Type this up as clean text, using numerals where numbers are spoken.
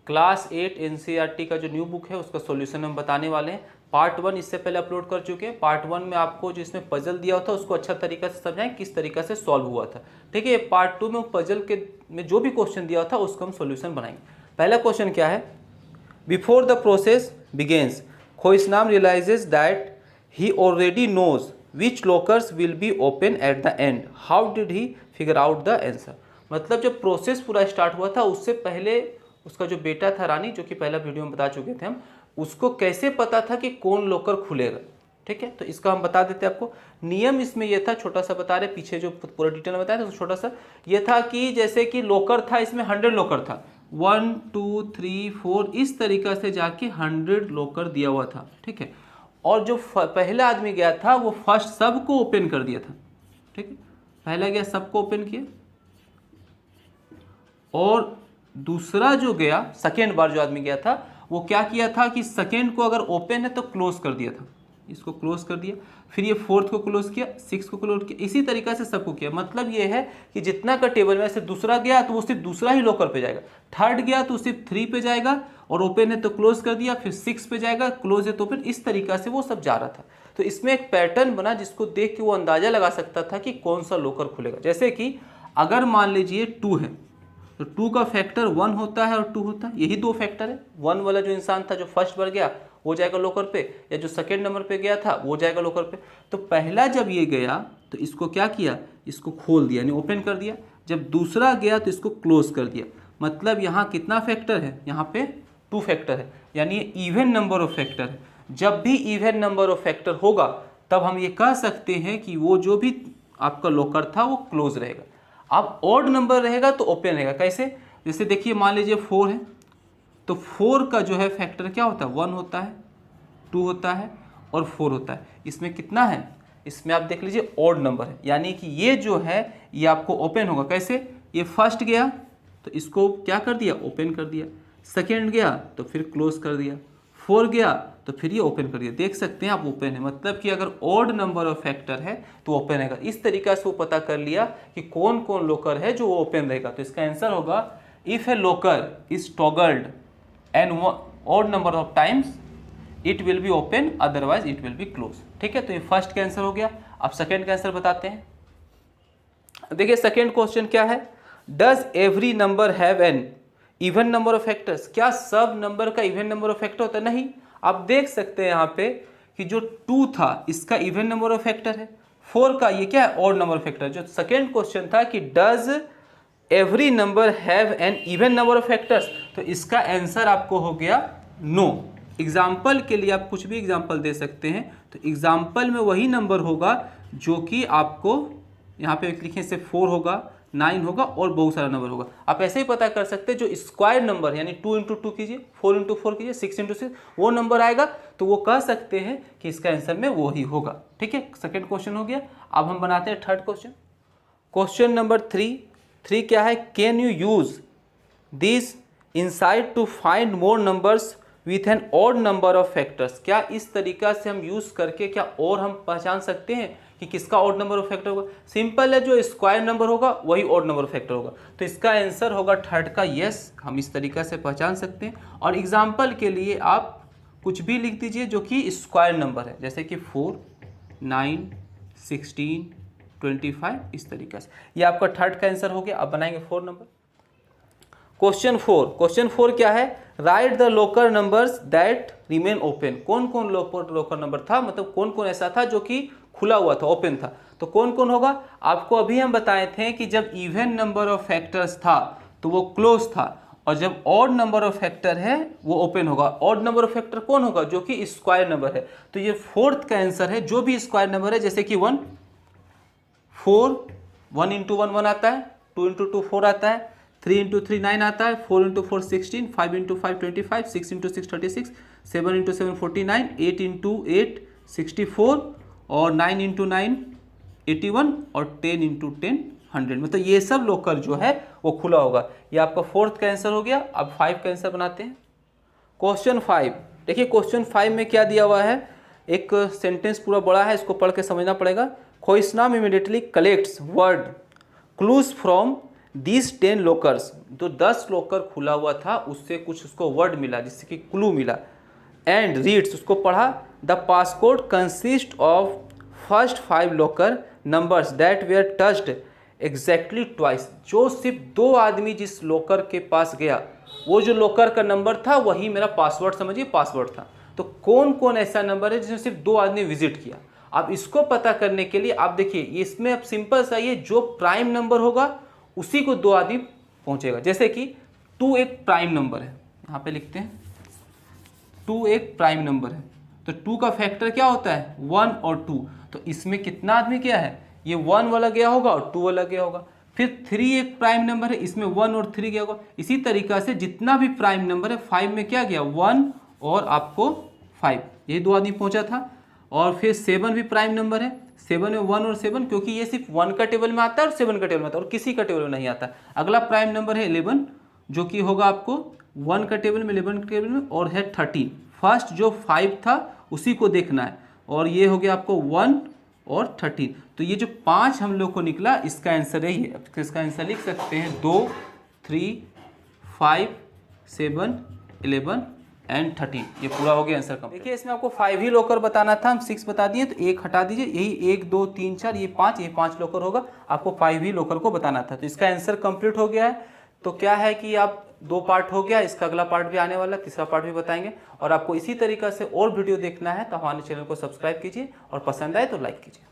Class 8 NCERT का जो new book है उसका सॉल्यूशन हम बताने वाले हैं। पार्ट 1 इससे पहले अपलोड कर चुके हैं। पार्ट 1 में आपको जो इसमें पजल दिया था उसको अच्छा तरीका से समझाएं किस तरीका से सॉल्व हुआ था। ठीक है, पार्ट 2 में पजल के में जो भी क्वेश्चन दिया था उसको हम सॉल्यूशन बनाएंगे। पहला क्वेश्चन क्या है, before the process begins Khoisnam realises that he already knows which lockers will be open at the end, how did he figure out the answer. मतलब जब प्रोसेस पूरा स्टार्ट हुआ था उससे पहले उसका जो बेटा था रानी, जो कि पहला वीडियो में बता चुके थे हम, उसको कैसे पता था कि कौन लॉकर खुलेगा। ठीक है, तो इसका हम बता देते हैं आपको। नियम इसमें यह था, छोटा सा बता रहे, पीछे जो पूरा डिटेल में बताया था तो छोटा सा ये था कि जैसे कि लॉकर था, इसमें 100 लॉकर था, 1 2 3 4 इस तरीका से जाके 100 लॉकर दिया हुआ था। ठीक है, और जो पहला आदमी गया था वो फर्स्ट सबको ओपन कर दिया था। ठीक है, पहला गया सबको ओपन किया, और दूसरा जो गया सेकेंड बार जो आदमी गया था वो क्या किया था कि सेकेंड को अगर ओपन है तो क्लोज कर दिया था, इसको क्लोज कर दिया, फिर ये फोर्थ को क्लोज किया, सिक्स को क्लोज किया, इसी तरीका से सबको किया। मतलब ये है कि जितना का टेबल में से दूसरा गया तो वो सिर्फ दूसरा ही लॉकर पे जाएगा, थर्ड गया तो सिर्फ 3 पे जाएगा, और ओपन है तो क्लोज कर दिया, फिर 6 पे जाएगा, क्लोज है तो ओपन, इस तरीका से वो सब जा रहा था। तो इसमें एक पैटर्न बना जिसको देख के वो अंदाजा लगा सकता था कि कौन सा लॉकर खुलेगा। जैसे कि अगर मान लीजिए 2 है तो 2 का फैक्टर 1 होता है और 2 होता है, यही 2 फैक्टर है। 1 वाला जो इंसान था जो फर्स्ट बार गया वो जाएगा लॉकर पे, या जो सेकेंड नंबर पे गया था वो जाएगा लॉकर पे। तो पहला जब ये गया तो इसको क्या किया, इसको खोल दिया यानी ओपन कर दिया। जब दूसरा गया तो इसको क्लोज कर दिया। मतलब यहाँ कितना फैक्टर है, यहाँ पे 2 फैक्टर है, यानी ये इवन नंबर ऑफ फैक्टर है। जब भी इवन नंबर ऑफ फैक्टर होगा तब हम ये कह सकते हैं कि वो जो भी आपका लॉकर था वो क्लोज रहेगा। अब ऑड नंबर रहेगा तो ओपन रहेगा। कैसे, जैसे देखिए मान लीजिए 4 है तो 4 का जो है फैक्टर क्या होता है, 1 होता है, 2 होता है और 4 होता है। इसमें कितना है, इसमें आप देख लीजिए ऑड नंबर है, यानी कि ये जो है ये आपको ओपन होगा। कैसे, ये फर्स्ट गया तो इसको क्या कर दिया, ओपन कर दिया, सेकेंड गया तो फिर क्लोज कर दिया, 4 गया तो फिर ये ओपन कर दिया। देख सकते हैं आप ओपन है, मतलब कि अगर ऑड नंबर ऑफ फैक्टर है तो ओपन रहेगा। इस तरीका से वो पता कर लिया कि कौन कौन लॉकर है जो वो ओपन रहेगा। तो इसका आंसर होगा if a locker is toggled and odd number of times it will be open, otherwise it will be close. ठीक है, तो ये फर्स्ट का आंसर हो गया। अब सेकेंड का आंसर बताते हैं। देखिए सेकेंड क्वेश्चन क्या है, does every number have an even number of factors. क्या सब नंबर का इवन नंबर ऑफ फैक्टर होता है, नहीं। आप देख सकते हैं यहाँ पे कि जो 2 था इसका इवन नंबर ऑफ फैक्टर है, 4 का ये क्या है, ऑड नंबर ऑफ फैक्टर। जो सेकेंड क्वेश्चन था कि does every number have an even number of factors, तो इसका आंसर आपको हो गया नो। एग्जाम्पल के लिए आप कुछ भी एग्जाम्पल दे सकते हैं, तो एग्जाम्पल में वही नंबर होगा जो कि आपको यहाँ पे लिखे से 4 होगा, 9 होगा और बहुत सारा नंबर होगा। आप ऐसे ही पता कर सकते हैं जो स्क्वायर नंबर यानी 2 × 2 कीजिए, 4 × 4 कीजिए, 6 × 6 वो नंबर आएगा, तो वो कह सकते हैं कि इसका आंसर में वो ही होगा। ठीक है, सेकेंड क्वेश्चन हो गया। अब हम बनाते हैं थर्ड क्वेश्चन। क्वेश्चन नंबर 3 क्या है, can you use this insight to find more numbers with an odd number of factors. क्या इस तरीका से हम यूज करके क्या और हम पहचान सकते हैं कि किसका ऑड नंबर ऑफ फैक्टर होगा। सिंपल है, जो स्क्वायर नंबर होगा वही ऑड नंबर ऑफ फैक्टर होगा। तो इसका आंसर होगा थर्ड का यस, हम इस तरीका से पहचान सकते हैं। और एग्जाम्पल के लिए आप कुछ भी लिख दीजिए जो कि स्क्वायर नंबर है, जैसे कि 4, 9, 16, 25 इस तरीका से। ये आपका थर्ड का आंसर हो गया। अब बनाएंगे 4 नंबर। क्वेश्चन 4 क्या है, right the locker numbers that remain open. कौन कौन लॉकर नंबर था, मतलब कौन कौन ऐसा था जो कि खुला हुआ था, ओपन था। तो कौन कौन होगा, आपको अभी हम बताए थे कि जब इवन नंबर ऑफ फैक्टर्स था तो वो क्लोज था, और जब ऑड नंबर ऑफ फैक्टर है वो ओपन होगा। ऑड नंबर ऑफ फैक्टर कौन होगा, जो कि स्क्वायर नंबर है। तो ये फोर्थ का आंसर है, जो भी स्क्वायर नंबर है, जैसे कि 1, 4, 1 × 1 1 आता है, 2 × 2 4 आता है, 3 × 3 9 आता है, 4 × 4 16, 5 × 5 25, 6 × 6 36, 7 × 7 49, 8 × 8 64 और 9 × 9 81 और 10 × 10 100। मतलब ये सब लॉकर जो है वो खुला होगा। ये आपका फोर्थ का आंसर हो गया। अब 5 का आंसर बनाते हैं। क्वेश्चन 5 देखिए, क्वेश्चन 5 में क्या दिया हुआ है, एक सेंटेंस पूरा बड़ा है, इसको पढ़ के समझना पड़ेगा। Khoisnam immediately collects word clues from this 10 lockers, तो 10 लॉकर खुला हुआ था, उससे कुछ उसको वर्ड मिला जिससे कि क्लू मिला, एंड रीड्स, उसको पढ़ा, the passcode consist of first 5 locker numbers that were touched exactly twice. जो सिर्फ 2 आदमी जिस लॉकर के पास गया, वो जो लॉकर का नंबर था वही मेरा पासवर्ड, समझिए पासवर्ड था। तो कौन कौन ऐसा नंबर है जिसमें सिर्फ 2 आदमी विजिट किया। अब इसको पता करने के लिए आप देखिए, इसमें अब सिंपल सा, ये जो प्राइम नंबर होगा उसी को 2 आदमी पहुंचेगा। जैसे कि 2 एक प्राइम नंबर है, यहाँ पे लिखते हैं 2 एक प्राइम नंबर है, तो 2 का फैक्टर क्या होता है 1 और 2, तो इसमें कितना आदमी क्या है, ये 1 वाला गया होगा और 2 वाला गया होगा। फिर 3 एक प्राइम नंबर है, इसमें 1 और 3 गया होगा। इसी तरीका से जितना भी प्राइम नंबर है, 5 में क्या गया 1 और आपको 5, ये 2 आदमी पहुंचा था। और फिर 7 भी प्राइम नंबर है, 7 में 1 और 7, क्योंकि ये सिर्फ 1 का टेबल में आता है और 7 का टेबल में आता है और किसी का टेबल में नहीं आता। अगला प्राइम नंबर है 11, जो कि होगा आपको 1 का टेबल में, 11 का टेबल में, और है 13। फर्स्ट जो 5 था उसी को देखना है, और ये हो गया आपको 1 और 13। तो ये जो 5 हम लोग को निकला, इसका आंसर यही है। इसका आंसर लिख सकते हैं 2, 3, 5, 7, 11 एंड 13। ये पूरा हो गया आंसर कंप्लीट। देखिए इसमें आपको 5 ही लॉकर बताना था, हम 6 बता दिए, तो 1 हटा दीजिए, यही 1 2 3 4, ये 5 लॉकर होगा, आपको 5 ही लॉकर को बताना था। तो इसका आंसर कंप्लीट हो गया है। तो क्या है कि आप 2 पार्ट हो गया, इसका अगला पार्ट भी आने वाला, तीसरा पार्ट भी बताएंगे। और आपको इसी तरीका से और वीडियो देखना है तो हमारे चैनल को सब्सक्राइब कीजिए, और पसंद आए तो लाइक कीजिए।